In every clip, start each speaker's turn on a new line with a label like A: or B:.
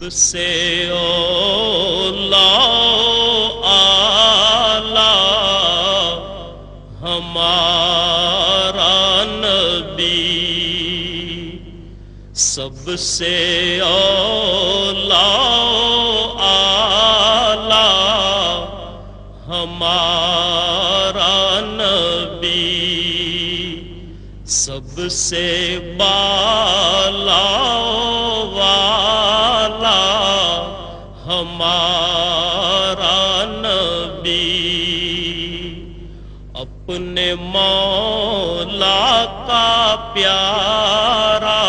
A: سے اولا آلہ ہمارا نبی، سب سے اولا آلہ ہمارا نبی، سب سے بالا والا ہمارا نبی، اپنے مولا کا پیارا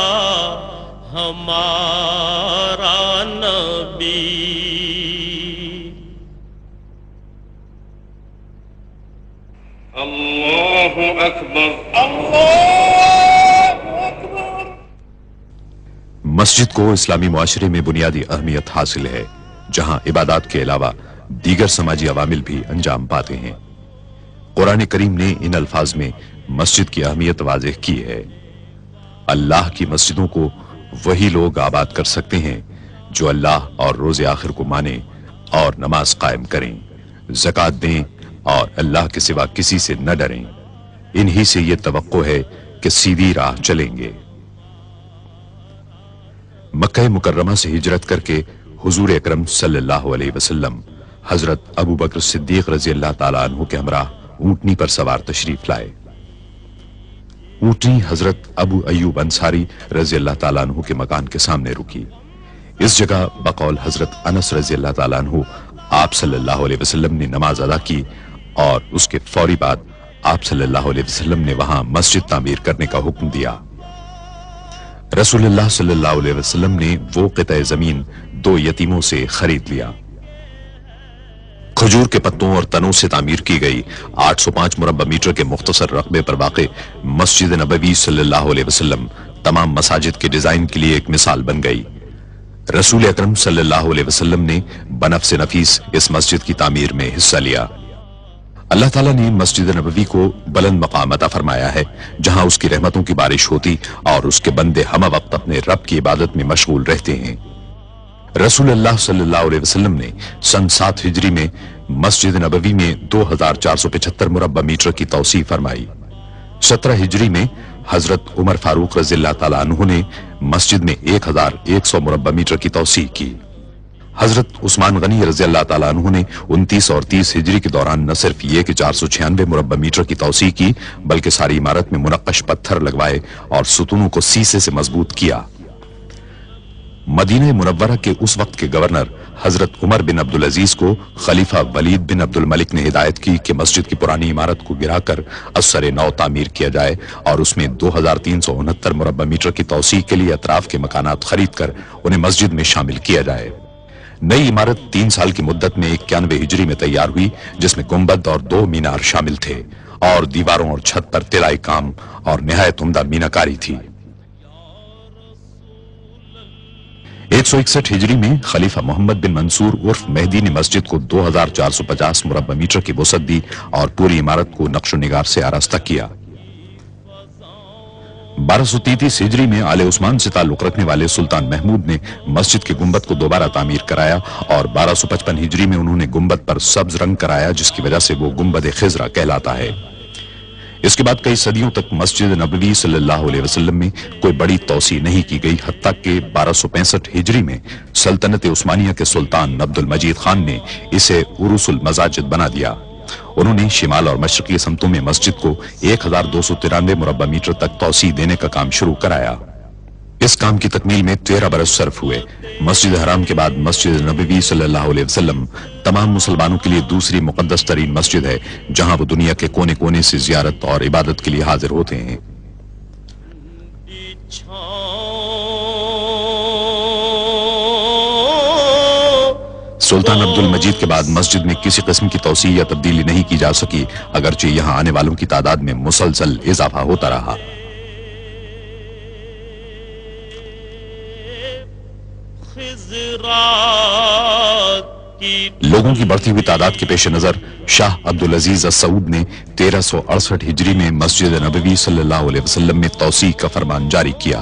A: ہمارا نبی۔
B: اللہ اکبر،
C: مسجد کو اسلامی معاشرے میں بنیادی اہمیت حاصل ہے، جہاں عبادات کے علاوہ دیگر سماجی عوامل بھی انجام پاتے ہیں۔ قرآن کریم نے ان الفاظ میں مسجد کی اہمیت واضح کی ہے۔ اللہ کی مسجدوں کو وہی لوگ آباد کر سکتے ہیں جو اللہ اور روز آخر کو مانیں اور نماز قائم کریں، زکوٰۃ دیں اور اللہ کے سوا کسی سے نہ ڈریں۔ انہی سے یہ توقع ہے کہ سیدھی راہ چلیں گے۔ مکہ مکرمہ سے ہجرت کر کے حضور اکرم صلی اللہ علیہ وسلم حضرت ابو بکر صدیق رضی اللہ تعالیٰ عنہ کے ہمراہ اونٹنی پر سوار تشریف لائے۔ اونٹنی حضرت ابو ایوب انصاری رضی اللہ تعالیٰ عنہ کے مکان کے سامنے رکی۔ اس جگہ بقول حضرت انس رضی اللہ تعالیٰ عنہ آپ صلی اللہ علیہ وسلم نے نماز ادا کی، اور اس کے فوری بعد آپ صلی اللہ علیہ وسلم نے وہاں مسجد تعمیر کرنے کا حکم دیا۔ رسول اللہ صلی اللہ علیہ وسلم نے وہ قطع زمین 2 یتیموں سے خرید لیا۔ کھجور کے پتوں اور تنوں سے تعمیر کی گئی 805 مربع میٹر کے مختصر رقبے پر واقع مسجد نبوی صلی اللہ علیہ وسلم تمام مساجد کے ڈیزائن کے لیے ایک مثال بن گئی۔ رسول اکرم صلی اللہ علیہ وسلم نے بنفس نفیس اس مسجد کی تعمیر میں حصہ لیا۔ اللہ تعالیٰ نے مسجد نبوی کو بلند مقام عطا فرمایا ہے، جہاں اس کی رحمتوں کی بارش ہوتی اور اس کے بندے ہمہ وقت اپنے رب کی عبادت میں مشغول رہتے ہیں۔ رسول اللہ صلی اللہ علیہ وسلم نے سن 7 ہجری میں مسجد نبوی میں 2475 مربع میٹر کی توسیع فرمائی۔ 17 ہجری میں حضرت عمر فاروق رضی اللہ تعالیٰ عنہ نے مسجد میں 1100 مربع میٹر کی توسیع کی۔ حضرت عثمان غنی رضی اللہ تعالیٰ عنہ نے 29 اور 30 ہجری کے دوران نہ صرف یہ کہ 496 مربع میٹر کی توسیع کی، بلکہ ساری عمارت میں منقش پتھر لگوائے اور ستونوں کو سیسے سے مضبوط کیا۔ مدینہ منورہ کے اس وقت کے گورنر حضرت عمر بن عبدالعزیز کو خلیفہ ولید بن عبد الملک نے ہدایت کی کہ مسجد کی پرانی عمارت کو گرا کر ازسر نو تعمیر کیا جائے اور اس میں 2369 مربع میٹر کی توسیع کے لیے اطراف کے مکانات خرید کر انہیں مسجد میں شامل کیا جائے۔ نئی عمارت 3 سال کی مدت میں 91 ہجری میں تیار ہوئی، جس میں گنبد اور 2 مینار شامل تھے اور دیواروں اور چھت پر طلائی کام اور نہایت عمدہ میناکاری تھی۔ 161 ہجری میں خلیفہ محمد بن منصور عرف مہدی نے مسجد کو 2450 مربع میٹر کی وسعت دی اور پوری عمارت کو نقش و نگار سے آراستہ کیا۔ 1233 ہجری میں آل عثمان سے تعلق رکھنے والے سلطان محمود نے مسجد کے گنبد کو دوبارہ تعمیر کرایا اور 1255 ہجری میں انہوں نے گنبد پر سبز رنگ کرایا، جس کی وجہ سے وہ گنبد خضرا کہلاتا ہے۔ اس کے بعد کئی صدیوں تک مسجد نبوی صلی اللہ علیہ وسلم میں کوئی بڑی توسیع نہیں کی گئی، حتیٰ کہ 1265 ہجری میں سلطنت عثمانیہ کے سلطان عبد المجید خان نے اسے عروس المساجد بنا دیا۔ انہوں نے شمال اور مشرقی سمتوں میں مسجد کو 1293 مربع میٹر تک توسیع دینے کا کام شروع کرایا۔ اس کام کی تکمیل میں 13 برس صرف ہوئے۔ مسجد حرام کے بعد مسجد نبوی صلی اللہ علیہ وسلم تمام مسلمانوں کے لیے دوسری مقدس ترین مسجد ہے، جہاں وہ دنیا کے کونے کونے سے زیارت اور عبادت کے لیے حاضر ہوتے ہیں۔ سلطان عبد المجید کے بعد مسجد میں کسی قسم کی توسیع یا تبدیلی نہیں کی جا سکی، اگرچہ یہاں آنے والوں کی تعداد میں مسلسل اضافہ ہوتا رہا۔ لوگوں کی بڑھتی ہوئی تعداد کے پیش نظر شاہ عبدالعزیز السعود نے 1368 ہجری میں مسجد نبوی صلی اللہ علیہ وسلم میں توسیع کا فرمان جاری کیا۔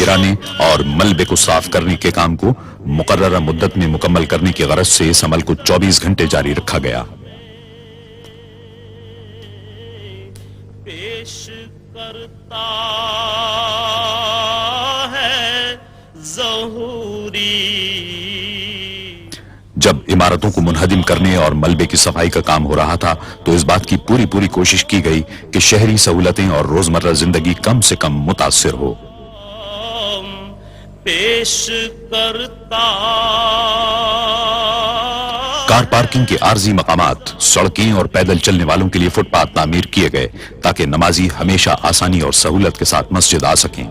C: گرانے اور ملبے کو صاف کرنے کے کام کو مقررہ مدت میں مکمل کرنے کی غرض سے اس عمل کو 24 گھنٹے جاری رکھا گیا۔
A: پیش کرتا ہے ظہوری۔
C: جب عمارتوں کو منہدم کرنے اور ملبے کی صفائی کا کام ہو رہا تھا تو اس بات کی پوری کوشش کی گئی کہ شہری سہولتیں اور روزمرہ زندگی کم سے کم متاثر ہو۔
A: پیش کرتا
C: کار پارکنگ کے عارضی مقامات، سڑکیں اور پیدل چلنے والوں کے لیے فٹ پاتھ تعمیر کیے گئے تاکہ نمازی ہمیشہ آسانی اور سہولت کے ساتھ مسجد آ سکیں۔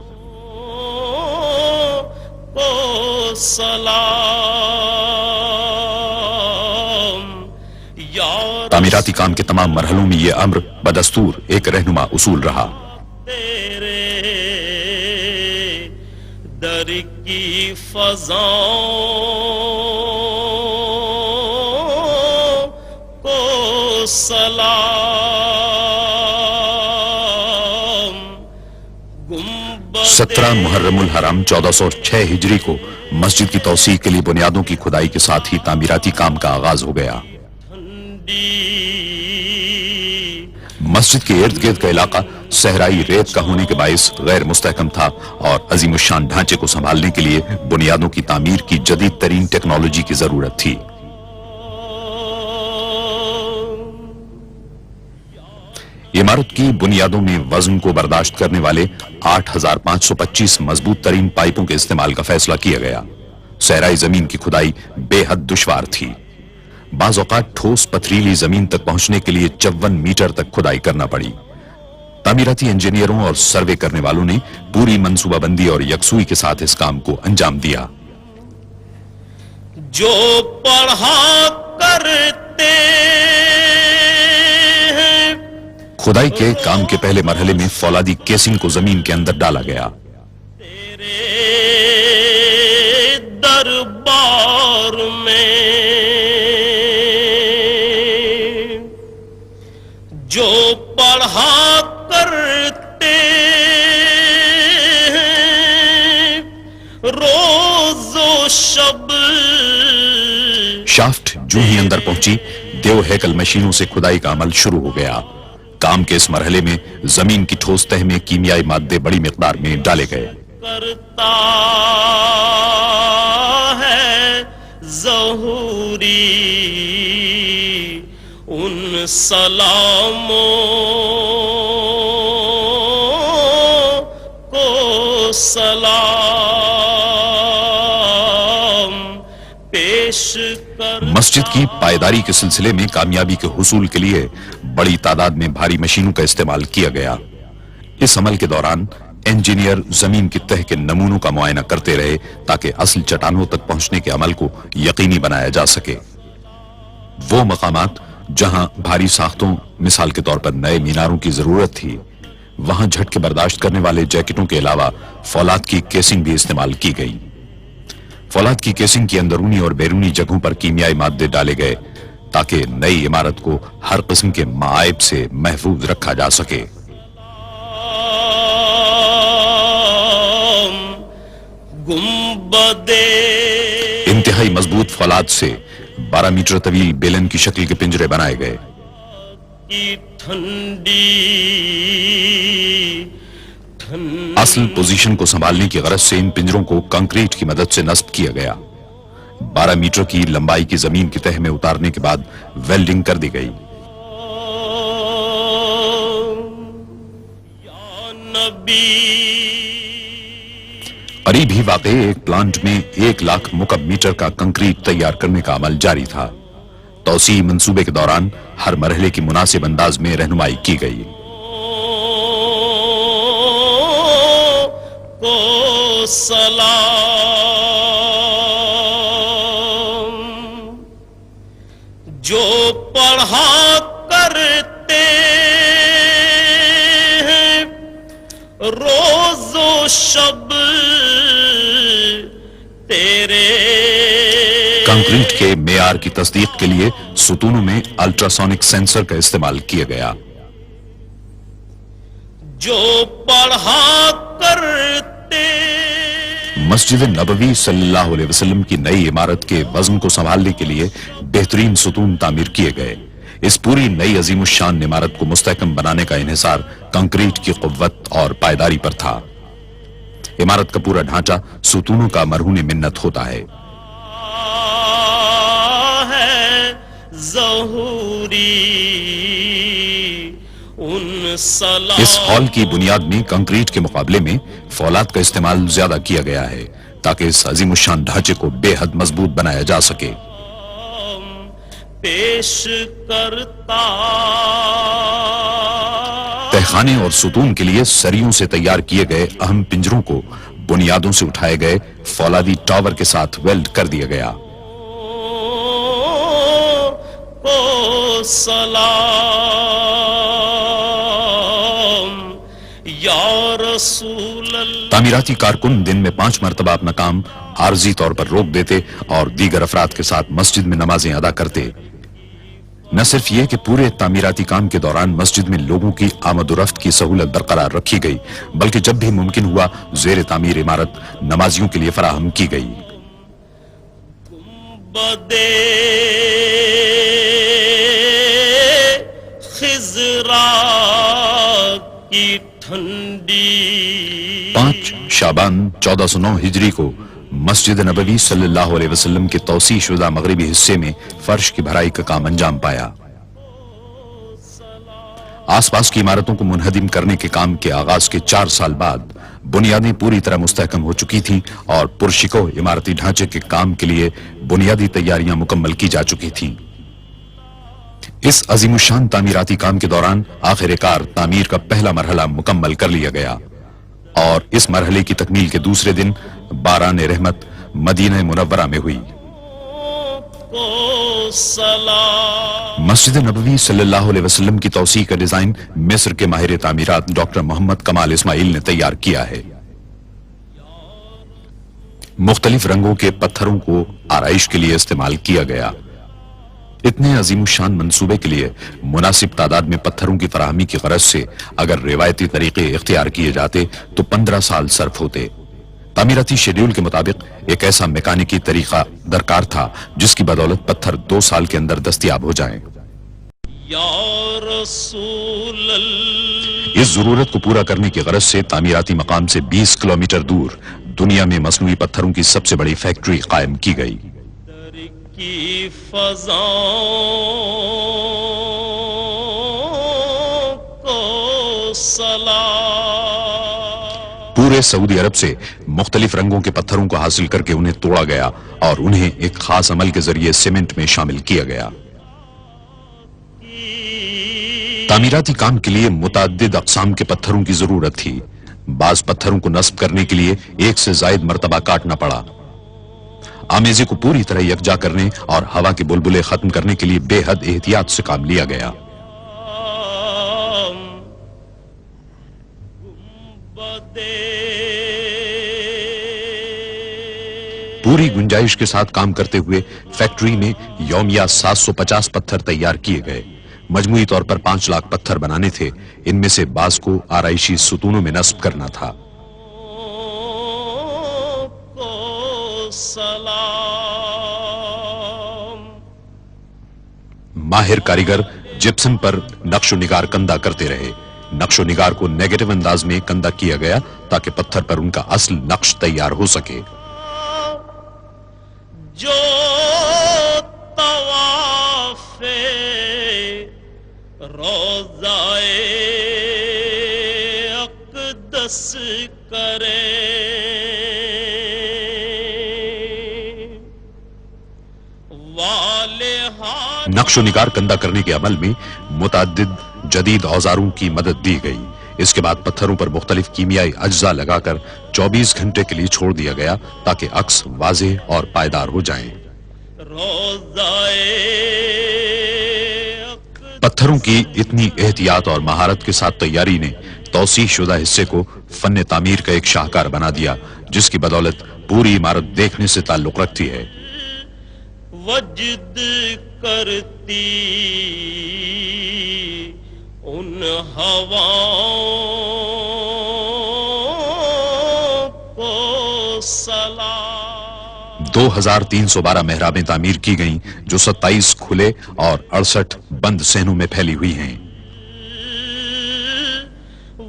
C: تعمیراتی کام کے تمام مرحلوں میں یہ امر بدستور ایک رہنما اصول رہا۔
A: تیرے در کی فضاؤں کو سلام۔
C: 17 محرم الحرام 1406 ہجری کو مسجد کی توسیع کے لیے بنیادوں کی کھدائی کے ساتھ ہی تعمیراتی کام کا آغاز ہو گیا۔ مسجد کے ارد گرد کا علاقہ صحرائی ریت کا ہونے کے باعث غیر مستحکم تھا اور عظیم الشان ڈھانچے کو سنبھالنے کے لیے بنیادوں کی تعمیر کی جدید ترین ٹیکنالوجی کی ضرورت تھی۔ عمارت کی بنیادوں میں وزن کو برداشت کرنے والے 8525 مضبوط ترین پائپوں کے استعمال کا فیصلہ کیا گیا۔ صحرائی زمین کی کھدائی بے حد دشوار تھی۔ بعض اوقات ٹھوس پتھریلی زمین تک پہنچنے کے لیے 54 میٹر تک کھدائی کرنا پڑی۔ تعمیراتی انجینئروں اور سروے کرنے والوں نے پوری منصوبہ بندی اور یکسوئی کے ساتھ اس کام کو انجام دیا۔
A: جو پڑھا کرتے ہیں
C: کھدائی کے کام کے پہلے مرحلے میں فولادی کیسنگ کو زمین کے اندر ڈالا گیا۔
A: تیرے دربار میں جو پڑھا کرتے ہیں روز و شب۔
C: شافٹ جو ہی اندر پہنچی، دیو ہیکل مشینوں سے کھدائی کا عمل شروع ہو گیا۔ کام کے اس مرحلے میں زمین کی ٹھوس تہ میں کیمیائی مادے بڑی مقدار میں ڈالے گئے۔
A: کرتا ہے ظہوری ان سلاموں کو سلام پیش کر۔
C: مسجد کی پائیداری کے سلسلے میں کامیابی کے حصول کے لیے بڑی تعداد میں بھاری مشینوں کا استعمال کیا گیا۔ اس عمل کے دوران انجینئر زمین کی تہ کے نمونوں کا معائنہ کرتے رہے تاکہ اصل چٹانوں تک پہنچنے کے عمل کو یقینی بنایا جا سکے۔ وہ مقامات جہاں بھاری ساختوں، مثال کے طور پر نئے میناروں کی ضرورت تھی، وہاں جھٹکے برداشت کرنے والے جیکٹوں کے علاوہ فولاد کی کیسنگ بھی استعمال کی گئی۔ فولاد کی کیسنگ کی اندرونی اور بیرونی جگہوں پر کیمیائی مادے ڈالے گئے تاکہ نئی عمارت کو ہر قسم کے معائب سے محفوظ رکھا جا سکے۔ انتہائی مضبوط فولاد سے 12 میٹر طویل بیلن کی شکل کے پنجرے بنائے گئے۔ اصل پوزیشن کو سنبھالنے کی غرض سے ان پنجروں کو کنکریٹ کی مدد سے نصب کیا گیا۔ 12 میٹر کی لمبائی کی زمین کی تہ میں اتارنے کے بعد ویلڈنگ کر دی گئی۔ قریب ہی واقع ایک پلانٹ میں 1 لاکھ مکعب میٹر کا کنکریٹ تیار کرنے کا عمل جاری تھا۔ توسیع منصوبے کے دوران ہر مرحلے کی مناسب انداز میں رہنمائی کی گئی۔
A: کو سلام جو پڑھا کرتے ہیں روز و شب تیرے۔
C: کنکریٹ کے معیار کی تصدیق کے لیے ستونوں میں الٹراسونک سینسر کا استعمال کیا گیا۔
A: جو پڑھا کرتے
C: مسجد نبوی صلی اللہ علیہ وسلم کی نئی عمارت کے وزن کو سنبھالنے کے لیے بہترین ستون تعمیر کیے گئے. اس پوری نئی عظیم الشان عمارت کو مستحکم بنانے کا انحصار کنکریٹ کی قوت اور پائیداری پر تھا. عمارت کا پورا ڈھانچہ ستونوں کا مرہون منت ہوتا ہے. اس ہال کی بنیاد میں کنکریٹ کے مقابلے میں فولاد کا استعمال زیادہ کیا گیا ہے تاکہ اس عظیم الشان ڈھانچے کو بے حد مضبوط بنایا جا سکے.
A: پیش کرتا
C: تہخانے اور ستون کے لیے سریوں سے تیار کیے گئے اہم پنجروں کو بنیادوں سے اٹھائے گئے فولادی ٹاور کے ساتھ ویلڈ کر دیا گیا.
A: سلام یا رسول اللہ.
C: تعمیراتی کارکن دن میں 5 مرتبہ اپنا کام عارضی طور پر روک دیتے اور دیگر افراد کے ساتھ مسجد میں نمازیں ادا کرتے. نہ صرف یہ کہ پورے تعمیراتی کام کے دوران مسجد میں لوگوں کی آمد و رفت کی سہولت برقرار رکھی گئی بلکہ جب بھی ممکن ہوا زیر تعمیر عمارت نمازیوں کے لیے فراہم کی گئی.
A: بدے خضرا کی ٹھنڈی
C: 5 شعبان 1409 ہجری کو مسجد نبوی صلی اللہ علیہ وسلم کے توسیع شدہ مغربی حصے میں فرش کی بھرائی کا کام انجام پایا. آس پاس کی عمارتوں کو منہدم کرنے کے کام کے آغاز کے 4 سال بعد بنیادیں پوری طرح مستحکم ہو چکی تھیں اور پرشکو عمارتی ڈھانچے کے کام کے لیے بنیادی تیاریاں مکمل کی جا چکی تھیں. اس عظیم الشان تعمیراتی کام کے دوران آخر کار تعمیر کا پہلا مرحلہ مکمل کر لیا گیا اور اس مرحلے کی تکمیل کے دوسرے دن باران رحمت مدینہ منورہ میں ہوئی. مسجد نبوی صلی اللہ علیہ وسلم کی توسیع کا ڈیزائن مصر کے ماہر تعمیرات ڈاکٹر محمد کمال اسماعیل نے تیار کیا ہے. مختلف رنگوں کے پتھروں کو آرائش کے لیے استعمال کیا گیا. اتنے عظیم الشان منصوبے کے لیے مناسب تعداد میں پتھروں کی فراہمی کی غرض سے اگر روایتی طریقے اختیار کیے جاتے تو 15 سال صرف ہوتے. تعمیراتی شیڈیول کے مطابق ایک ایسا میکانیکی طریقہ درکار تھا جس کی بدولت پتھر 2 سال کے اندر دستیاب ہو جائیں.
A: یا رسول اللہ.
C: اس ضرورت کو پورا کرنے کی غرض سے تعمیراتی مقام سے 20 کلومیٹر دور دنیا میں مصنوعی پتھروں کی سب سے بڑی فیکٹری قائم کی گئی.
A: کی فضاؤں کو سلام.
C: پورے سعودی عرب سے مختلف رنگوں کے پتھروں کو حاصل کر کے انہیں توڑا گیا اور انہیں ایک خاص عمل کے ذریعے سیمنٹ میں شامل کیا گیا. تعمیراتی کام کے لیے متعدد اقسام کے پتھروں کی ضرورت تھی. بعض پتھروں کو نصب کرنے کے لیے 1 سے زائد مرتبہ کاٹنا پڑا. آمیزے کو پوری طرح یکجا کرنے اور ہوا کے بلبلے ختم کرنے کے لیے بے حد احتیاط سے کام لیا گیا. پوری گنجائش کے ساتھ کام کرتے ہوئے فیکٹری میں یومیہ 750 پتھر تیار کیے گئے. مجموعی طور پر 5 لاکھ پتھر بنانے تھے. ان میں سے بعض کو آرائشی ستونوں میں نصب کرنا تھا. ماہر کاریگر جپسن پر نقش و نگار کندہ کرتے رہے. نقش و نگار کو نیگیٹو انداز میں کندہ کیا گیا تاکہ پتھر پر ان کا اصل نقش تیار ہو سکے.
A: جو طواف روضائے اقدس کرے
C: نقش و نگار کندہ کرنے کے عمل میں متعدد جدید اوزاروں کی مدد دی گئی. اس کے بعد پتھروں پر مختلف کیمیائی اجزاء لگا کر 24 گھنٹے کے لیے چھوڑ دیا گیا تاکہ عکس واضح اور پائیدار ہو جائیں. پتھروں کی اتنی احتیاط اور مہارت کے ساتھ تیاری نے توسیع شدہ حصے کو فن تعمیر کا ایک شاہکار بنا دیا جس کی بدولت پوری عمارت دیکھنے سے تعلق رکھتی ہے.
A: وجد کرتی ان ہواؤں کو
C: 2312 محرابیں تعمیر کی گئیں جو 27 کھلے اور 68 بند صحنوں میں پھیلی ہوئی ہیں۔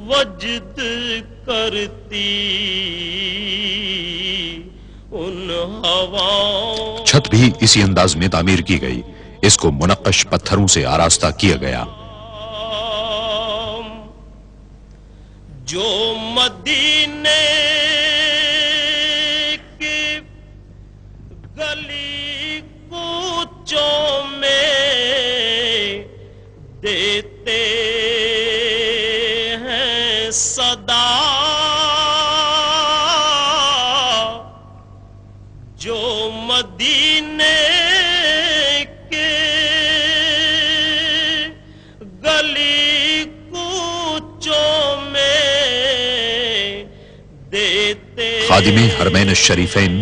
A: وجد کرتی ان ہواؤں،
C: چھت بھی اسی انداز میں تعمیر کی گئی، اس کو منقش پتھروں سے آراستہ کیا گیا۔
A: جو مدینے کی گلی کوچوں میں دیتے ہیں صدا، جو مدینے کے گلی کوچوں میں دیتے۔
C: خادم حرمین الشریفین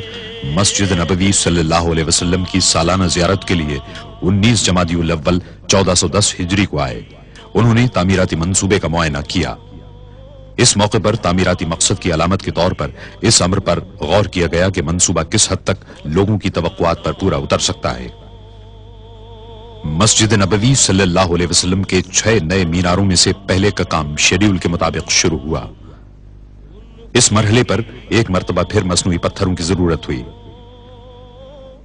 C: مسجد نبوی صلی اللہ علیہ وسلم کی سالانہ زیارت کے لیے 19 جمادی الاول 1410 ہجری کو آئے۔ انہوں نے تعمیراتی منصوبے کا معائنہ کیا۔ اس موقع پر تعمیراتی مقصد کی علامت کے طور پر اس امر پر غور کیا گیا کہ منصوبہ کس حد تک لوگوں کی توقعات پر پورا اتر سکتا ہے۔ مسجد نبوی صلی اللہ علیہ وسلم کے 6 نئے میناروں میں سے پہلے کا کام شیڈیول کے مطابق شروع ہوا۔ اس مرحلے پر ایک مرتبہ پھر مصنوعی پتھروں کی ضرورت ہوئی۔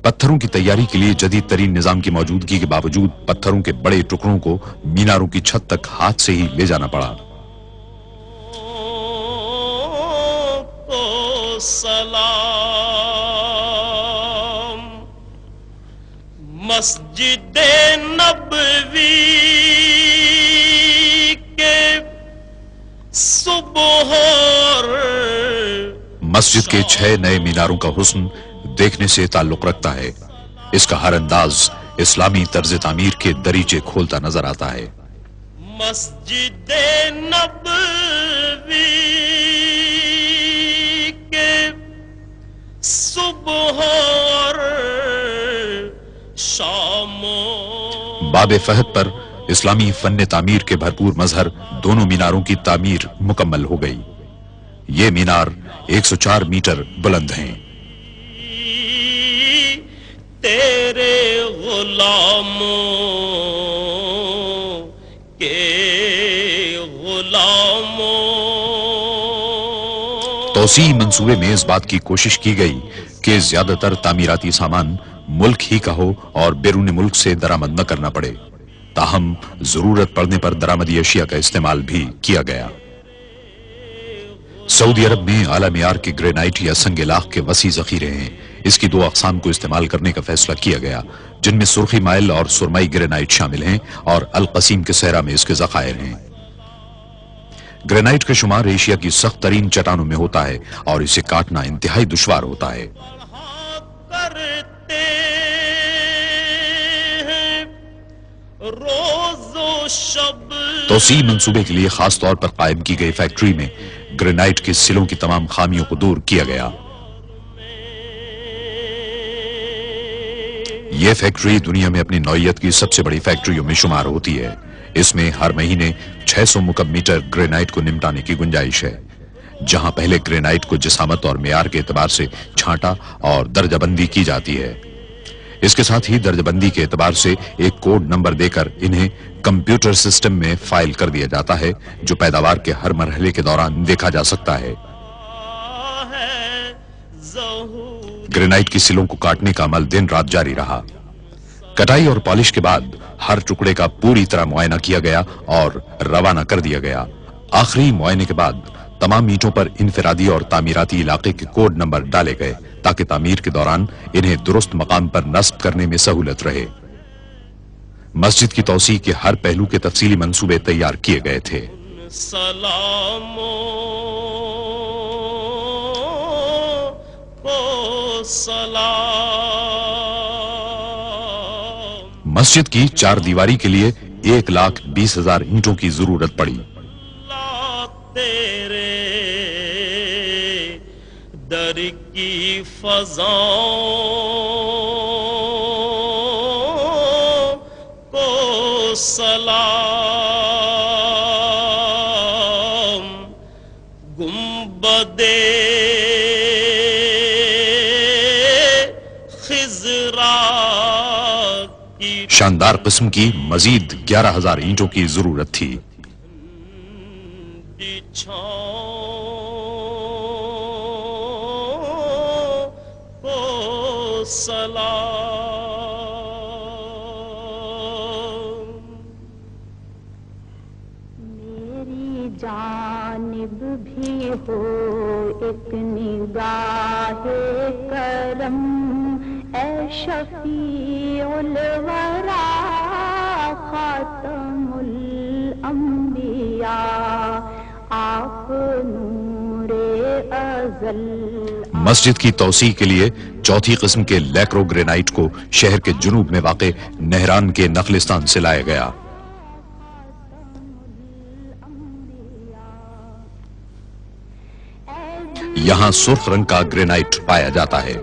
C: پتھروں کی تیاری کے لیے جدید ترین نظام کی موجودگی کے باوجود پتھروں کے بڑے ٹکڑوں کو میناروں کی چھت تک ہاتھ سے ہی لے جانا پڑا۔
A: سلام مسجد نبوی کے صبح اور
C: مسجد کے 6 نئے میناروں کا حسن دیکھنے سے تعلق رکھتا ہے۔ اس کا ہر انداز اسلامی طرز تعمیر کے دریچے کھولتا نظر آتا ہے۔
A: مسجد نبوی کے صبح اور شام،
C: باب فہد پر اسلامی فن تعمیر کے بھرپور مظہر دونوں میناروں کی تعمیر مکمل ہو گئی۔ یہ مینار 104 میٹر بلند ہیں۔
A: تیرے غلاموں کے غلاموں،
C: توسیع منصوبے میں اس بات کی کوشش کی گئی کہ زیادہ تر تعمیراتی سامان ملک ہی کا ہو اور بیرون ملک سے درآمد نہ کرنا پڑے، تاہم ضرورت پڑنے پر درآمدی اشیاء کا استعمال بھی کیا گیا۔ سعودی عرب میں اعلی معیار کے گرینائٹ یا سنگ لاخ کے وسیع ذخیرے ہیں۔ اس کی 2 اقسام کو استعمال کرنے کا فیصلہ کیا گیا، جن میں سرخی مائل اور سرمائی گرینائٹ شامل ہیں، اور القصیم کے صحرا میں اس کے ذخائر ہیں۔ گرینائٹ کا شمار ایشیا کی سخت ترین چٹانوں میں ہوتا ہے اور اسے کاٹنا انتہائی دشوار ہوتا ہے۔
A: کرتے ہیں روز و شب،
C: توسیع منصوبے کے لیے خاص طور پر قائم کی گئی فیکٹری میں گرینائٹ کے سلوں کی تمام خامیوں کو دور کیا گیا۔ یہ فیکٹری دنیا میں اپنی نوعیت کی سب سے بڑی فیکٹریوں میں شمار ہوتی ہے۔ اس میں ہر مہینے 600 مکعب میٹر گرینائٹ کو نمٹانے کی گنجائش ہے۔ جہاں پہلے گرینائٹ کو جسامت اور معیار کے اعتبار سے چھانٹا اور درجہ بندی کی جاتی ہے، اس کے ساتھ ہی درجہ بندی کے اعتبار سے ایک کوڈ نمبر دے کر انہیں کمپیوٹر سسٹم میں فائل کر دیا جاتا ہے، جو پیداوار کے ہر مرحلے کے دوران دیکھا جا سکتا ہے۔ گرینائٹ کی سلوں کو کاٹنے کا عمل دن رات جاری رہا۔ کٹائی اور پالش کے بعد ہر ٹکڑے کا پوری طرح معائنہ کیا گیا اور روانہ کر دیا گیا۔ آخری معائنے کے بعد تمام اینٹوں پر انفرادی اور تعمیراتی علاقے کے کوڈ نمبر ڈالے گئے تاکہ تعمیر کے دوران انہیں درست مقام پر نصب کرنے میں سہولت رہے۔ مسجد کی توسیع کے ہر پہلو کے تفصیلی منصوبے تیار کیے گئے تھے۔
A: سلاموں کو سلام،
C: مسجد کی 4 دیواری کے لیے 1,20,000 اینٹوں کی ضرورت پڑی۔
A: اللہ تیرے در کی فضاؤں کو سلام، گنبدِ
C: شاندار قسم کی مزید 11,000 اینٹوں کی ضرورت تھی۔
A: کو سلام
B: میری جانب بھی ہو ایک نگاہ کرم، اے شفیع الورا خاتم الانبیاء، آپ نور ازل۔
C: مسجد کی توسیع کے لیے چوتھی قسم کے لیکرو گرینائٹ کو شہر کے جنوب میں واقع نہران کے نخلستان سے لایا گیا۔ یہاں سرخ رنگ کا گرینائٹ پایا جاتا ہے۔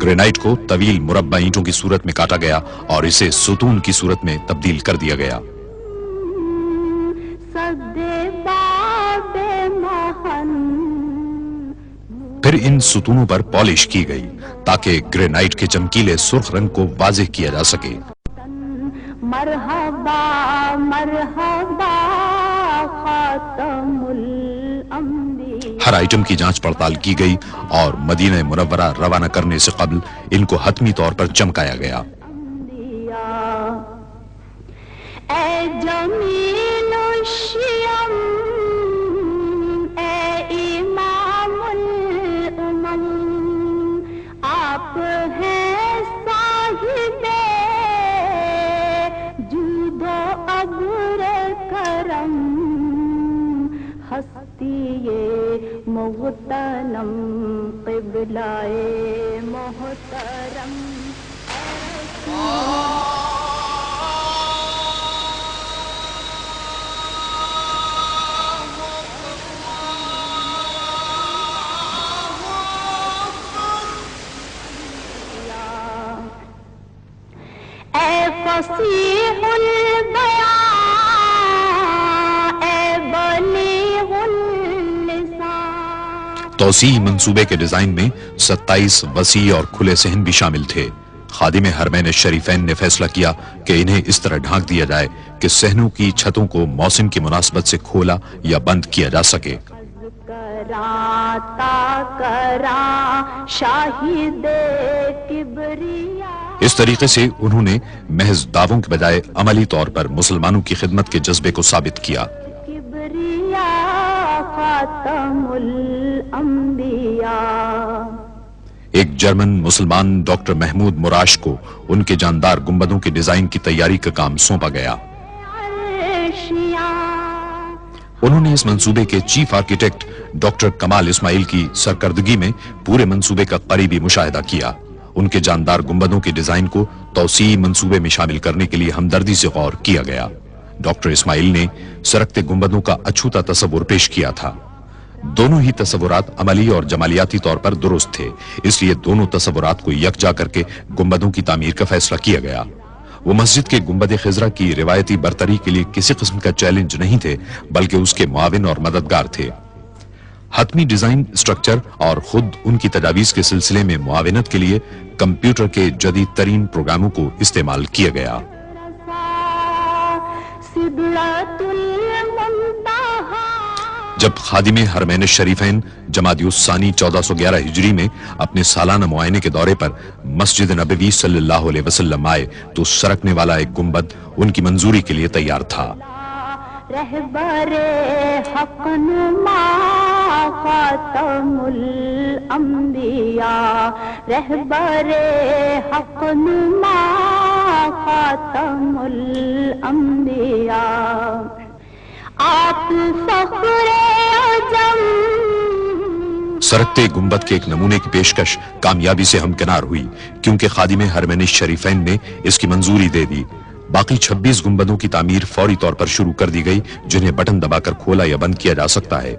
C: گرینائٹ کو طویل مربع اینٹوں کی صورت میں کاٹا گیا اور اسے ستون کی صورت میں تبدیل کر دیا گیا۔ پھر ان ستونوں پر پالش کی گئی تاکہ گرینائٹ کے چمکیلے سرخ رنگ کو واضح کیا جا سکے۔
B: مرحبا مرحبا خاتم الانبیاء۔
C: ہر آئٹم کی جانچ پڑتال کی گئی اور مدینہ منورہ روانہ کرنے سے قبل ان کو حتمی طور پر چمکایا گیا۔
B: اے جمیل الشیم، اے امام الامم، آپ ہیں صاحب جود و ابر کرم، ہستی مغتنم قبلہ محترم۔ اے فصیح البیان، اے بلیغ اللسان۔
C: توسیع منصوبے کے ڈیزائن میں 27 وسیع اور کھلے صحن بھی شامل تھے۔ خادم حرمین الشریفین نے فیصلہ کیا کہ انہیں اس طرح ڈھانک دیا جائے کہ صحنوں کی چھتوں کو موسم کی مناسبت سے کھولا یا بند کیا جا سکے۔ اس طریقے سے انہوں نے محض دعووں کے بجائے عملی طور پر مسلمانوں کی خدمت کے جذبے کو ثابت کیا۔ ایک جرمن مسلمان ڈاکٹر محمود مراش کو ان کے جاندار گنبدوں کے ڈیزائن کی تیاری کا کام سونپا گیا۔ انہوں نے اس منصوبے کے چیف آرکیٹیکٹ ڈاکٹر کمال اسماعیل کی سرکردگی میں پورے منصوبے کا قریبی مشاہدہ کیا۔ ان کے جاندار گنبدوں کے ڈیزائن کو توسیع منصوبے میں شامل کرنے کے لیے ہمدردی سے غور کیا گیا۔ ڈاکٹر اسماعیل نے سرکتے گنبدوں کا اچھوتا تصور پیش کیا تھا۔ دونوں ہی تصورات عملی اور جمالیاتی طور پر درست تھے، اس لیے دونوں تصورات کو یکجا کر کے گنبدوں کی تعمیر کا فیصلہ کیا گیا۔ وہ مسجد کے گنبد خضرا کی روایتی برتری کے لیے کسی قسم کا چیلنج نہیں تھے، بلکہ اس کے معاون اور مددگار تھے۔ حتمی ڈیزائن اسٹرکچر اور خود ان کی تجاویز کے سلسلے میں معاونت کے لیے کمپیوٹر کے جدید ترین پروگراموں کو استعمال کیا گیا۔ جب خادم حرمین الشریفین جمادی الثانی 1411 ہجری میں اپنے سالانہ معائنے کے دورے پر مسجد نبوی صلی اللہ علیہ وسلم آئے تو سرکنے والا ایک گنبد ان کی منظوری کے لیے تیار تھا۔
B: رہبر حق نما خاتم الانبیاء، رہبر حق نما خاتم الانبیاء، آپ فخر عجم۔
C: سرکتے گنبد کے ایک نمونے کی پیشکش کامیابی سے ہمکنار ہوئی کیونکہ خادم حرمین الشریفین نے اس کی منظوری دے دی۔ باقی 26 گنبدوں کی تعمیر فوری طور پر شروع کر دی گئی، جنہیں بٹن دبا کر کھولا یا بند کیا جا سکتا ہے۔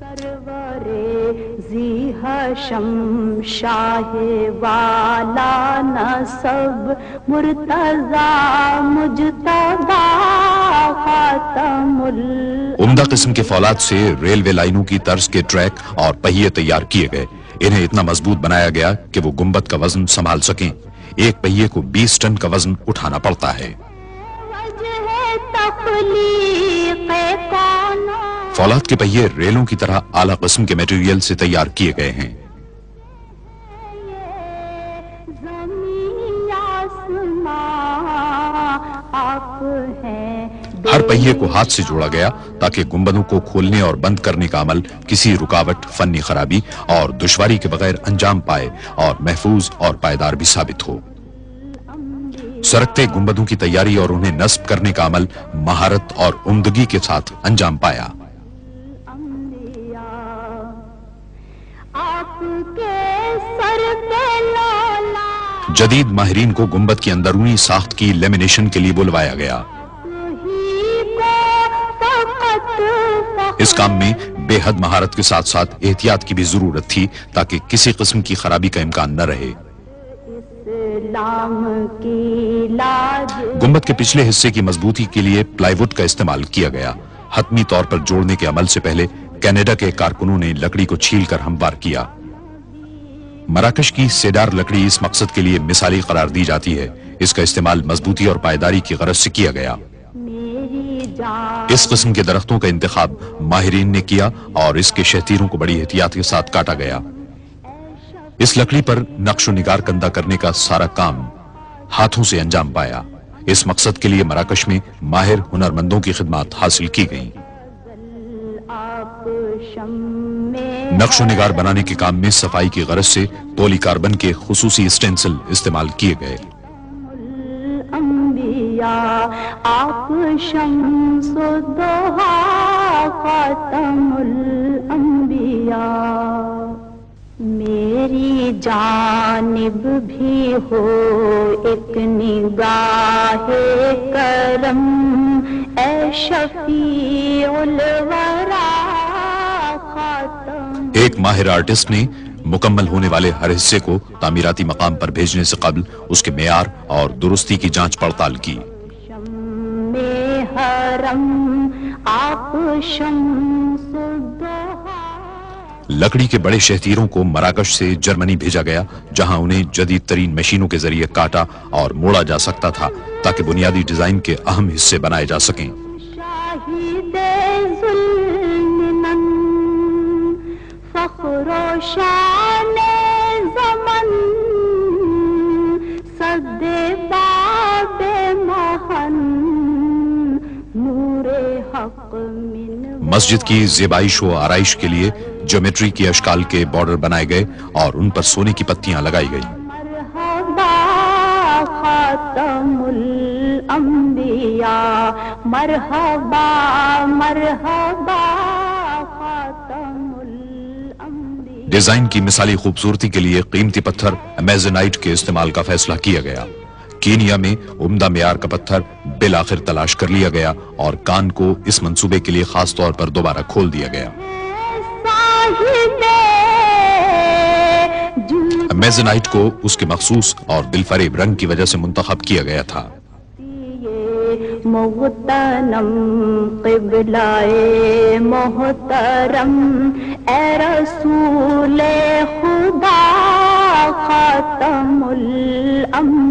B: سرور ذی حشم شاہ والا نسب مرتضی مجتبی خاتم
C: عمدہ قسم کے فولاد سے ریلوے لائنوں کی طرز کے ٹریک اور پہیے تیار کیے گئے۔ انہیں اتنا مضبوط بنایا گیا کہ وہ گنبد کا وزن سنبھال سکیں. ایک پہیے کو 20 ٹن کا وزن اٹھانا پڑتا ہے. فولاد کے پہیے ریلوں کی طرح اعلیٰ قسم کے میٹیریل سے تیار کیے گئے ہیں. ہر پہیے کو ہاتھ سے جوڑا گیا تاکہ گنبدوں کو کھولنے اور بند کرنے کا عمل کسی رکاوٹ، فنی خرابی اور دشواری کے بغیر انجام پائے اور محفوظ اور پائیدار بھی ثابت ہو. سرکتے گنبدوں کی تیاری اور انہیں نصب کرنے کا عمل مہارت اور عمدگی کے ساتھ انجام پایا. جدید ماہرین کو گنبد کی اندرونی ساخت کی لیمینیشن کے لیے بلوایا گیا. اس کام میں بے حد مہارت کے ساتھ ساتھ احتیاط کی بھی ضرورت تھی تاکہ کسی قسم کی خرابی کا امکان نہ رہے. گنبد کے پچھلے حصے کی مضبوطی کے لیے پلائی ووڈ کا استعمال کیا گیا. حتمی طور پر جوڑنے کے عمل سے پہلے کینیڈا کے کارکنوں نے لکڑی کو چھیل کر ہموار کیا. مراکش کی سیڈار لکڑی اس مقصد کے لیے مثالی قرار دی جاتی ہے. اس کا استعمال مضبوطی اور پائیداری کی غرض سے کیا گیا. اس قسم کے درختوں کا انتخاب ماہرین نے کیا اور اس کے شہتیروں کو بڑی احتیاط کے ساتھ کاٹا گیا. اس لکڑی پر نقش و نگار کندہ کرنے کا سارا کام ہاتھوں سے انجام پایا. اس مقصد کے لیے مراکش میں ماہر ہنرمندوں کی خدمات حاصل کی گئیں. نقش و نگار بنانے کے کام میں صفائی کی غرض سے پولی کاربن کے خصوصی اسٹینسل استعمال کیے گئے.
B: آپ شمس الضحا خاتم الانبیاء. میری جانب بھی ہو ایک نگاہ کرم اے شفیع الورا خاتم.
C: ایک ماہر آرٹسٹ نے مکمل ہونے والے ہر حصے کو تعمیراتی مقام پر بھیجنے سے قبل اس کے معیار اور درستی کی جانچ پڑتال کی. لکڑی کے بڑے شہتیروں کو مراکش سے جرمنی بھیجا گیا جہاں انہیں جدید ترین مشینوں کے ذریعے کاٹا اور موڑا جا سکتا تھا تاکہ بنیادی ڈیزائن کے اہم حصے بنائے جا سکیں.
B: روشان زمن صد باب مہن نور حق من.
C: مسجد کی زیبائش و آرائش کے لیے جیومیٹری کی اشکال کے بارڈر بنائے گئے اور ان پر سونے کی پتیاں لگائی گئیں.
B: مرحبا خاتم الانبیاء مرحبا مرحبا خاتم.
C: ڈیزائن کی مثالی خوبصورتی کے لیے قیمتی پتھر امیزنائٹ کے استعمال کا فیصلہ کیا گیا. کینیا میں عمدہ معیار کا پتھر بالآخر تلاش کر لیا گیا اور کان کو اس منصوبے کے لیے خاص طور پر دوبارہ کھول دیا گیا. امیزنائٹ کو اس کے مخصوص اور دلفریب رنگ کی وجہ سے منتخب کیا گیا تھا.
B: محترم قبلہ محترم اے رسول خدا خاتم الانبیاء.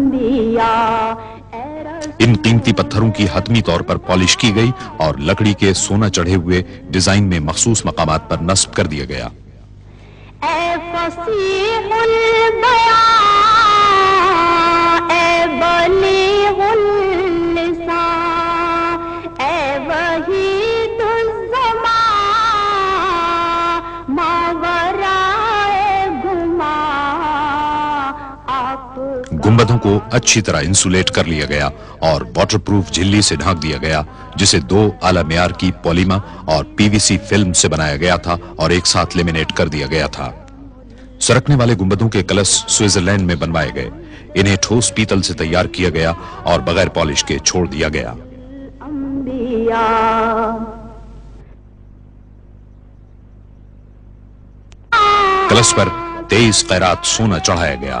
C: ان قیمتی پتھروں کی حتمی طور پر پالش کی گئی اور لکڑی کے سونا چڑھے ہوئے ڈیزائن میں مخصوص مقامات پر نصب کر دیا گیا.
B: اے فصیح البیان اے بلیغ اللسان اے وحید الزمان ماورائے گما.
C: گنبدوں کو اچھی طرح انسولیٹ کر لیا گیا اور واٹر پروف جھلی سے ڈھانک دیا گیا جسے 2 اعلی معیار کی پولیما اور پی وی سی فلم سے بنایا گیا تھا اور ایک ساتھ لیمینیٹ کر دیا گیا تھا. سرکنے والے گنبدوں کے کلش سوئٹزرلینڈ میں بنوائے گئے. انہیں ٹھوس پیتل سے تیار کیا گیا اور بغیر پالش کے چھوڑ دیا گیا. کلش پر 23 قیرات سونا چڑھایا گیا.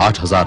C: 8000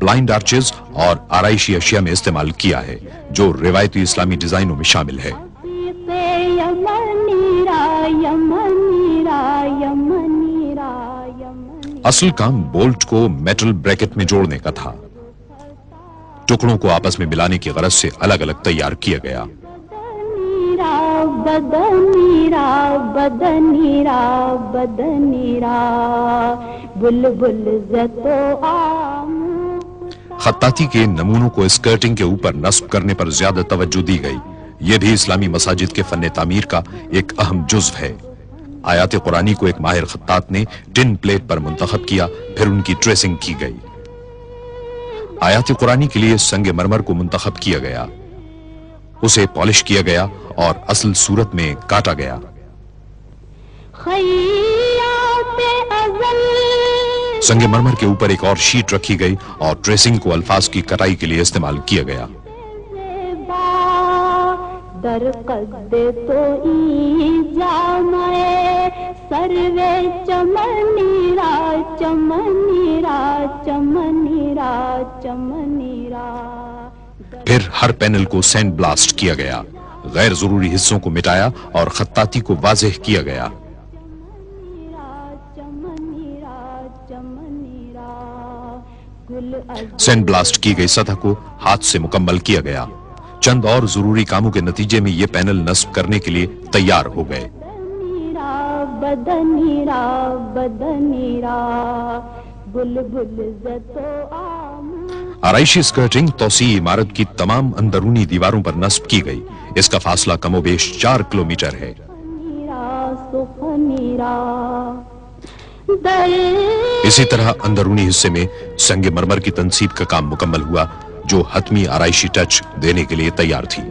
C: بلائنڈ آرچز اور آرائشی اشیاء میں استعمال کیا ہے جو روایتی اسلامی ڈیزائنوں میں شامل ہے۔ اصل کام بولٹ کو میٹل بریکٹ میں جوڑنے کا تھا۔ ٹکڑوں کو آپس میں ملانے کی غرض سے الگ الگ تیار کیا گیا۔ خطاطی کے نمونوں کو اسکرٹنگ کے اوپر نصب کرنے پر زیادہ توجہ دی گئی۔ یہ بھی اسلامی مساجد کے فن تعمیر کا ایک اہم جزو ہے۔ آیات قرآنی کو ایک ماہر خطاط نے ٹن پلیٹ پر منتخب کیا، پھر ان کی ٹریسنگ کی گئی۔ آیات قرآنی کے لیے سنگ مرمر کو منتخب کیا گیا، اسے پالش کیا گیا اور اصل صورت میں کاٹا گیا۔ سنگ مرمر کے اوپر ایک اور شیٹ رکھی گئی اور ٹریسنگ کو الفاظ کی کٹائی کے لیے استعمال کیا گیا۔ پھر ہر پینل کو سینڈ بلاسٹ کیا گیا، غیر ضروری حصوں کو مٹایا اور خطاطی کو واضح کیا گیا۔ سینڈ بلاسٹ کی گئی سطح کو ہاتھ سے مکمل کیا گیا۔ چند اور ضروری کاموں کے نتیجے میں یہ پینل نصب کرنے کے لیے تیار ہو گئے۔ آرائشی اسکرٹنگ توسیع عمارت کی تمام اندرونی دیواروں پر نصب کی گئی۔ اس کا فاصلہ کم و بیش 4 کلومیٹر ہے۔ اسی طرح اندرونی حصے میں سنگ مرمر کی تنصیب کا کام مکمل ہوا جو حتمی آرائشی ٹچ دینے کے لیے تیار تھی۔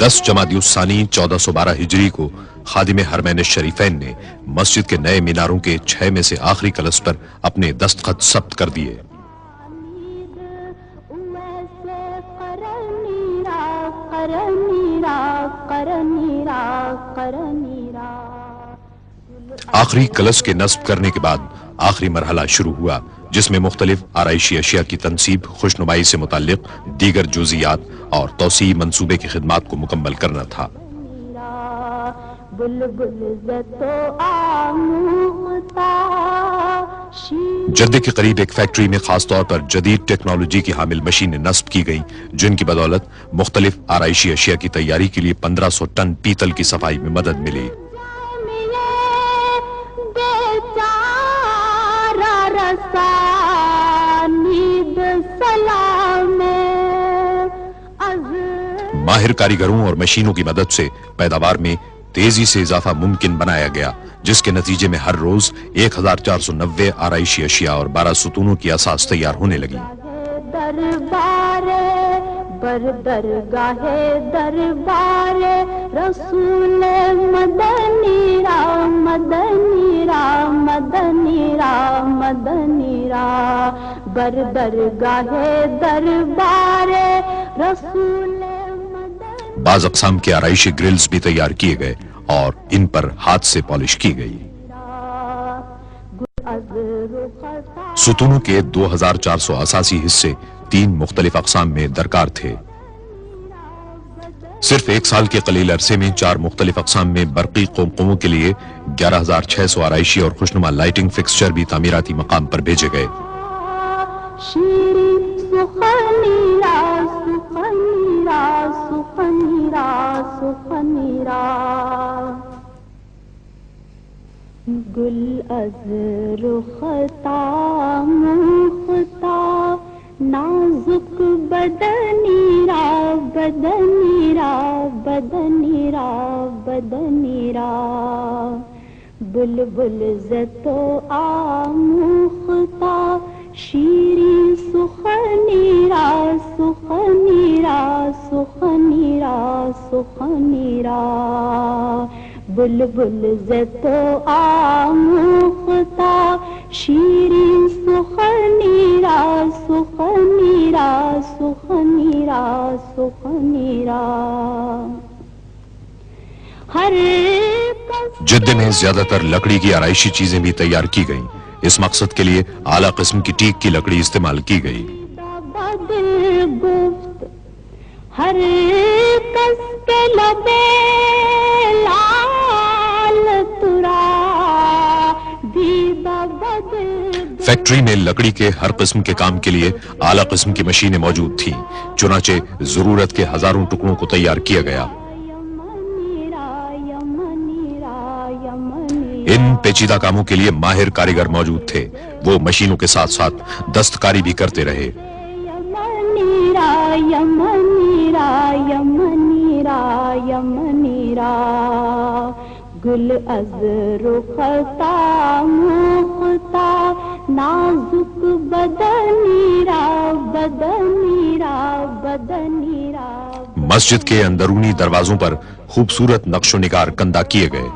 C: دس جمادی الثانی 1412 ہجری کو خادم حرمین الشریفین نے مسجد کے نئے میناروں کے 6 میں سے آخری کلس پر اپنے دستخط ثبت کر دیے۔ آخری کلس کے نصب کرنے کے بعد آخری مرحلہ شروع ہوا جس میں مختلف آرائشی اشیاء کی تنصیب، خوشنمائی سے متعلق دیگر جزئیات اور توسیعی منصوبے کی خدمات کو مکمل کرنا تھا۔ جدہ کے قریب ایک فیکٹری میں خاص طور پر جدید ٹیکنالوجی کی حامل مشینیں نصب کی گئیں جن کی بدولت مختلف آرائشی اشیاء کی تیاری کے لیے 1500 ٹن پیتل کی صفائی میں مدد ملی۔ ماہر کاریگروں اور مشینوں کی مدد سے پیداوار میں تیزی سے اضافہ ممکن بنایا گیا جس کے نتیجے میں ہر روز 1490 آرائشی اشیاء اور 12 ستونوں کی اساس تیار ہونے لگی۔
B: درگاہ دربار رسول مدنی را مدنی را مدنی را مدنی را بر درگاہ دربار رسول مدنی۔
C: بعض اقسام کے آرائشی گرلز بھی تیار کیے گئے اور ان پر ہاتھ سے پالش کی گئی۔ ستونوں کے 2400 اساسی حصے 3 مختلف اقسام میں درکار تھے۔ صرف 1 سال کے قلیل عرصے میں 4 مختلف اقسام میں برقی قمقموں کے لیے 11600 آرائشی اور خوشنما لائٹنگ فکسچر بھی تعمیراتی مقام پر بھیجے گئے۔
B: گل از رختا مختا نازک بدنی را بدنی را بدنی را بدنی را بلبل زتو آموختا شیرین سخنی را سخنی را سخنی را سخنی را بلبل زتو آموختا شیرین سخنی را سخنی را سخنی را سخنی را ہر
C: جدے میں زیادہ تر لکڑی کی آرائشی چیزیں بھی تیار کی گئیں. اس مقصد کے لیے اعلیٰ قسم کی ٹیک کی لکڑی استعمال کی گئی.
B: بدل گفت ہر کس کے لبے لال ترا دیدہ بدل.
C: فیکٹری میں لکڑی کے ہر قسم کے کام کے لیے اعلیٰ قسم کی مشینیں موجود تھیں. چنانچہ ضرورت کے ہزاروں ٹکڑوں کو تیار کیا گیا. ان پیچیدہ کاموں کے لیے ماہر کاریگر موجود تھے. وہ مشینوں کے ساتھ ساتھ دستکاری بھی کرتے رہے.
B: یمنی را یمنی را یمنی را یمنی را گل از رختا مختا نازک بدنی را بدنی را بدنی را.
C: مسجد کے اندرونی دروازوں پر خوبصورت نقش و نگار کندہ کیے گئے.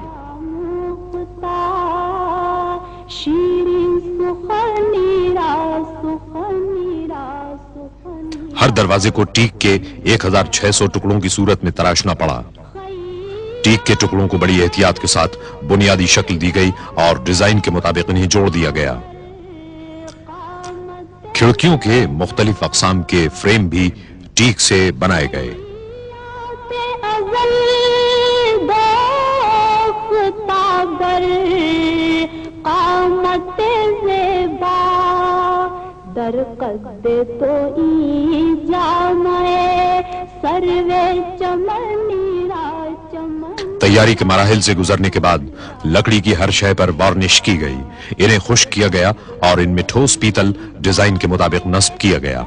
C: ہر دروازے کو ٹیک کے 1600 ٹکڑوں کی صورت میں تراشنا پڑا. ٹیک کے ٹکڑوں کو بڑی احتیاط کے ساتھ بنیادی شکل دی گئی اور ڈیزائن کے مطابق انہیں جوڑ دیا گیا. کھڑکیوں کے مختلف اقسام کے فریم بھی ٹیک سے بنائے گئے.
B: در قد تو ای جامعے سروے چمنی را چمن.
C: تیاری کے مراحل سے گزرنے کے بعد لکڑی کی ہر شے پر وارنش کی گئی. انہیں خشک کیا گیا اور ان میں ٹھوس پیتل ڈیزائن کے مطابق نصب کیا گیا.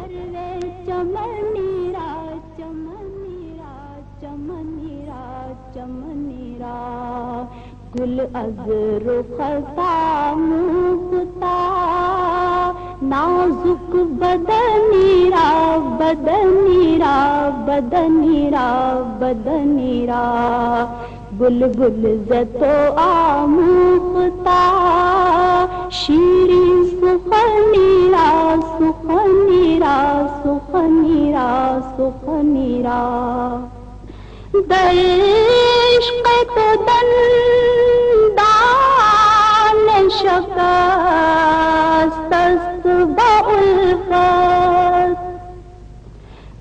B: چمنی را چمنی را چمنی را چمنی را گل از رختا مختا نازک بدنی را بدنی را بدنی را بدنی را بلبل زتو آموختا شیرین سخنی را سخنی را سخنی را سخنی را در عشق تو دندان شکست است با الفت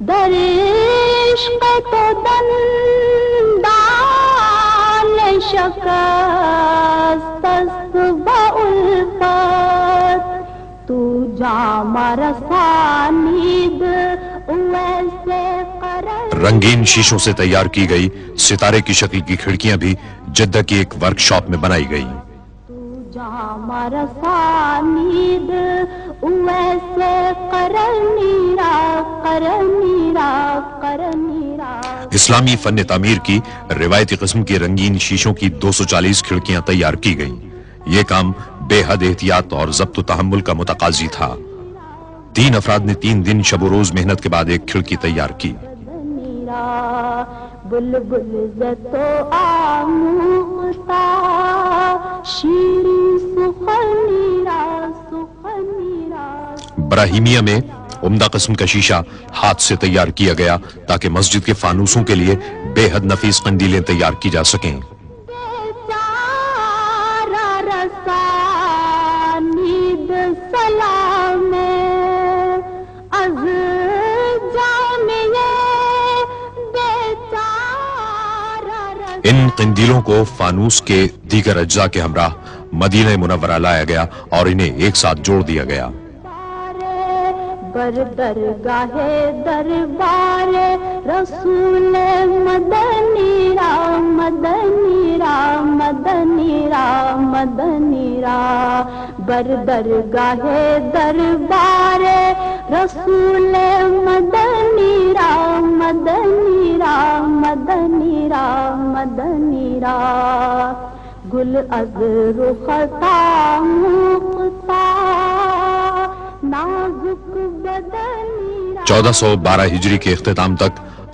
B: در عشق تو دندان شکست است با الفت تو جام رسانید ویسے قرار.
C: رنگین شیشوں سے تیار کی گئی ستارے کی شکل کی کھڑکیاں بھی جدہ کی ایک ورک شاپ میں بنائی گئی.
B: جام رسانید ویسے قرنیرا قرنیرا قرنیرا.
C: اسلامی فن تعمیر کی روایتی قسم کی رنگین شیشوں کی 240 کھڑکیاں تیار کی گئیں. یہ کام بے حد احتیاط اور ضبط و تحمل کا متقاضی تھا. 3 افراد نے 3 دن شب و روز محنت کے بعد ایک کھڑکی تیار کی.
B: بلبل زتو آموختا شیرین سخنی را سخنی را.
C: براہیمیہ میں عمدہ قسم کا شیشہ ہاتھ سے تیار کیا گیا تاکہ مسجد کے فانوسوں کے لیے بے حد نفیس قندیلیں تیار کی جا سکیں. ان قندیلوں کو فانوس کے دیگر اجزاء کے ہمراہ مدینہ منورہ لایا گیا اور انہیں ایک ساتھ جوڑ دیا گیا.
B: بر درگاہ دربار رسول مدنی را مدنی را مدنی را مدنی را بر درگاہ دربار رسول مدنی را مدنی را مدنی را مدنی را گل از رختا مختا 1412 ہجری کے اختتام تک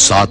C: 7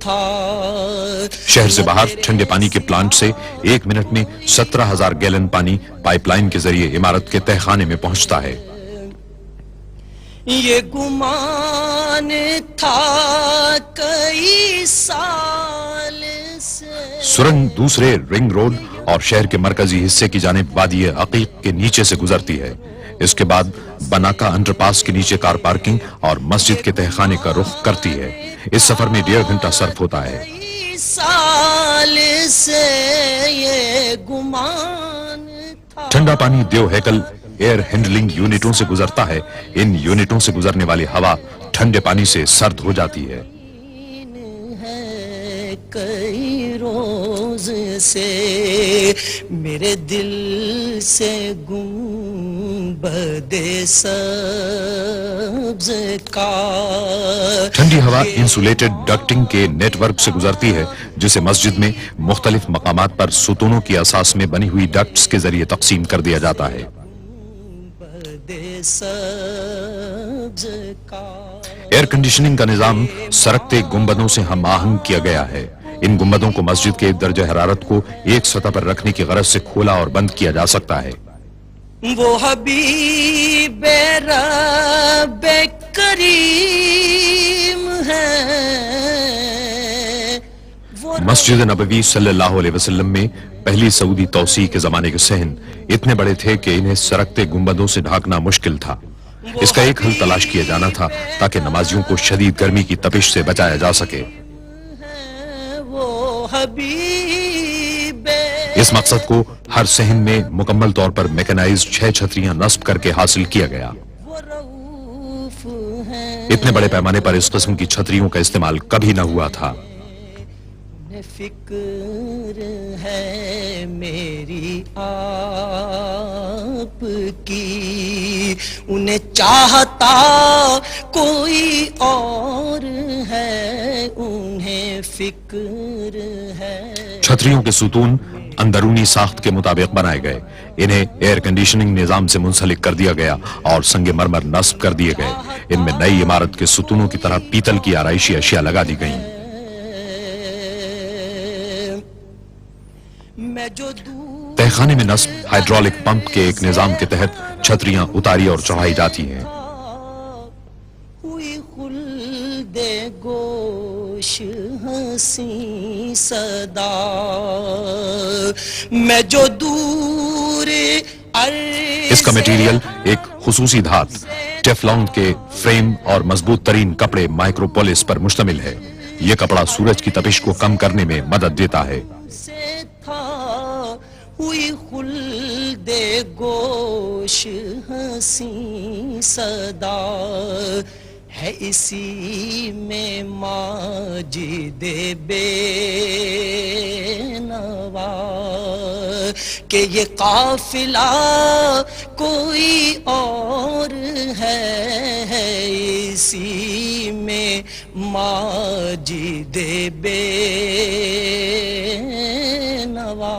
A: تھا.
C: شہر سے باہر ٹھنڈے پانی کے پلانٹ سے 1 منٹ میں 17,000 گیلن پانی پائپ لائن کے ذریعے عمارت کے تہخانے میں پہنچتا ہے.
A: یہ گمان تھا کئی سال سے.
C: سرنگ دوسرے رنگ روڈ اور شہر کے مرکزی حصے کی جانب وادی عقیق کے نیچے سے گزرتی ہے. اس کے بعد بناکا انڈر پاس کے نیچے کار پارکنگ اور مسجد کے تہخانے کا رخ کرتی ہے. اس سفر میں 1.5 گھنٹہ صرف ہوتا ہے.
A: کئی سال سے یہ گمان تھا.
C: ٹھنڈا پانی دیو ہیکل ایئر ہینڈلنگ یونٹوں سے گزرتا ہے. ان یونٹوں سے گزرنے والی ہوا ٹھنڈے پانی سے سرد ہو جاتی ہے.
A: کئی روز سے میرے دل سے گنبد سبز کا.
C: ٹھنڈی ہوا انسولیٹڈ ڈکٹنگ کے نیٹ ورک سے گزرتی ہے جسے مسجد میں مختلف مقامات پر ستونوں کی اساس میں بنی ہوئی ڈکٹس کے ذریعے تقسیم کر دیا جاتا ہے.
A: سبز کا
C: ایئر کنڈیشننگ کا نظام سرکتے گنبدوں سے ہم آہنگ کیا گیا ہے. ان گنبدوں کو مسجد کے درجہ حرارت کو ایک سطح پر رکھنے کی غرض سے کھولا اور بند کیا جا سکتا ہے.
A: وہ حبیب رب کریم ہے.
C: مسجد نبوی صلی اللہ علیہ وسلم میں پہلی سعودی توسیع کے زمانے کے صحن اتنے بڑے تھے کہ انہیں سرکتے گنبدوں سے ڈھانکنا مشکل تھا. اس کا ایک حل تلاش کیا جانا تھا تاکہ نمازیوں کو شدید گرمی کی تپش سے بچایا جا سکے.
A: وہ حبیب
C: اس مقصد کو ہر صحن میں مکمل طور پر میکنائزڈ 6 چھتریاں نصب کر کے حاصل کیا گیا.
A: وہ رؤوف ہے.
C: اتنے بڑے پیمانے پر اس قسم کی چھتریوں کا استعمال کبھی نہ ہوا تھا.
A: فکر ہے میری آپ کی, انہیں چاہتا کوئی اور ہے, انہیں فکر ہے.
C: چھتریوں کے ستون اندرونی ساخت کے مطابق بنائے گئے. انہیں ایئر کنڈیشننگ نظام سے منسلک کر دیا گیا اور سنگ مرمر نصب کر دیے گئے. ان میں نئی عمارت کے ستونوں کی طرح پیتل کی آرائشی اشیاء لگا دی گئیں. تہخانے میں نصب ہائیڈرولک پمپ کے ایک نظام کے تحت چھتریاں اتاری اور چڑھائی جاتی ہیں.
A: ہوئی خلد گوش ہنسی صدا, میں جو دور
C: اس کا میٹیریل ایک خصوصی دھات ٹیفلون کے فریم اور مضبوط ترین کپڑے مائکروپولس پر مشتمل ہے. یہ کپڑا سورج کی تپش کو کم کرنے میں مدد دیتا ہے.
A: سے تھا ہوئی خلد گوش ہنسی صدا, ہے اسی میں ماجد بے نوا, کہ یہ قافلہ کوئی اور ہے اسی میں ماجد بے نوا.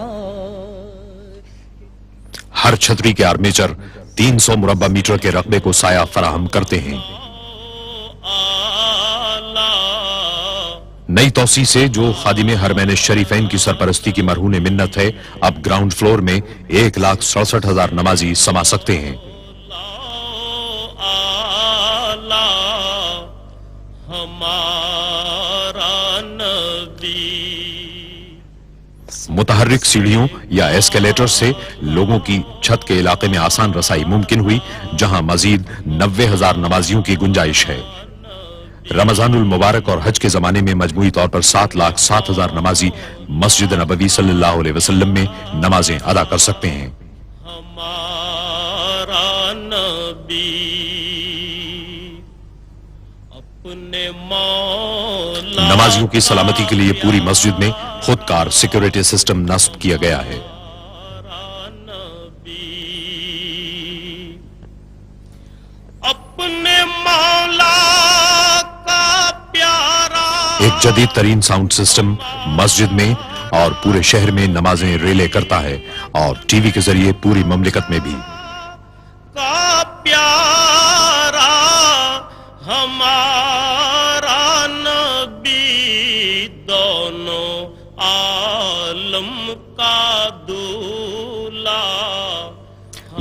C: ہر چھتری کے آرمیچر 300 مربع میٹر کے رقبے کو سایہ فراہم کرتے ہیں. نئی توسیع سے جو خادم حرمین شریفین کی سرپرستی کی مرہون منت ہے, اب گراؤنڈ فلور میں 1,67,000 نمازی سما سکتے ہیں. متحرک سیڑھیوں یا ایسکیلیٹر سے لوگوں کی چھت کے علاقے میں آسان رسائی ممکن ہوئی, جہاں مزید 90,000 نمازیوں کی گنجائش ہے. رمضان المبارک اور حج کے زمانے میں مجموعی طور پر 7,07,000 نمازی مسجد نبوی صلی اللہ علیہ وسلم میں نمازیں ادا کر سکتے ہیں.
D: ہمارا نبی اپنے مولا.
C: نمازیوں کی سلامتی کے لیے پوری مسجد میں خود کار سیکورٹی سسٹم نصب کیا گیا ہے.
D: اپنے مولا کا پیارا
C: ایک جدید ترین ساؤنڈ سسٹم مسجد میں اور پورے شہر میں نمازیں ریلے کرتا ہے, اور ٹی وی کے ذریعے پوری مملکت میں بھی.
D: کا پیارا ہمارا نبی عالم کا دولا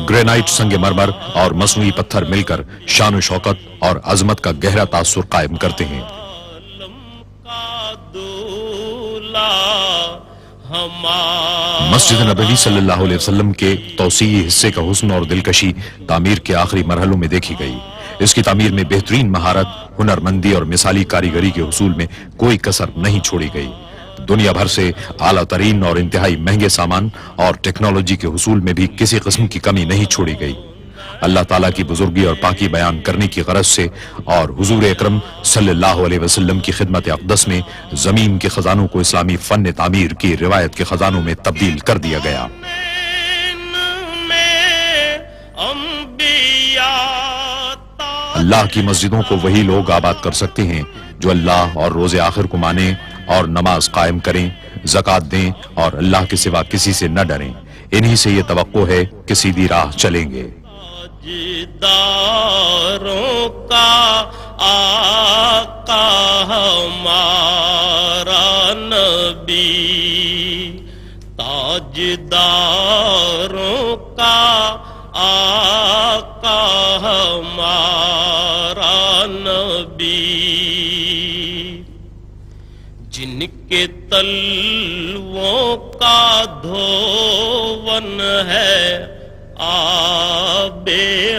C: گرینائٹ سنگ مرمر اور مصنوعی پتھر مل کر شان و شوکت اور عظمت کا گہرا تاثر قائم کرتے ہیں.
D: عالم کا دولا ہمارا
C: مسجد نبوی صلی اللہ علیہ وسلم کے توسیعی حصے کا حسن اور دلکشی تعمیر کے آخری مرحلوں میں دیکھی گئی. اس کی تعمیر میں بہترین مہارت، ہنرمندی اور مثالی کاریگری کے حصول میں کوئی کسر نہیں چھوڑی گئی. دنیا بھر سے اعلیٰ ترین اور انتہائی مہنگے سامان اور ٹیکنالوجی کے حصول میں بھی کسی قسم کی کمی نہیں چھوڑی گئی. اللہ تعالیٰ کی بزرگی اور پاکی بیان کرنے کی غرض سے اور حضور اکرم صلی اللہ علیہ وسلم کی خدمت اقدس میں زمین کے خزانوں کو اسلامی فن تعمیر کی روایت کے خزانوں میں تبدیل کر دیا گیا. اللہ کی مسجدوں کو وہی لوگ آباد کر سکتے ہیں جو اللہ اور روز آخر کو مانیں اور نماز قائم کریں، زکوٰۃ دیں اور اللہ کے سوا کسی سے نہ ڈریں. انہی سے یہ توقع ہے کہ سیدھی راہ چلیں گے.
D: تاجداروں کا آقا ہمارا نبی، تاجداروں کا آقا ہمارا نبی، جن کے تلووں کا دھون ہے آب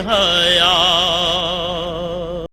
D: حیات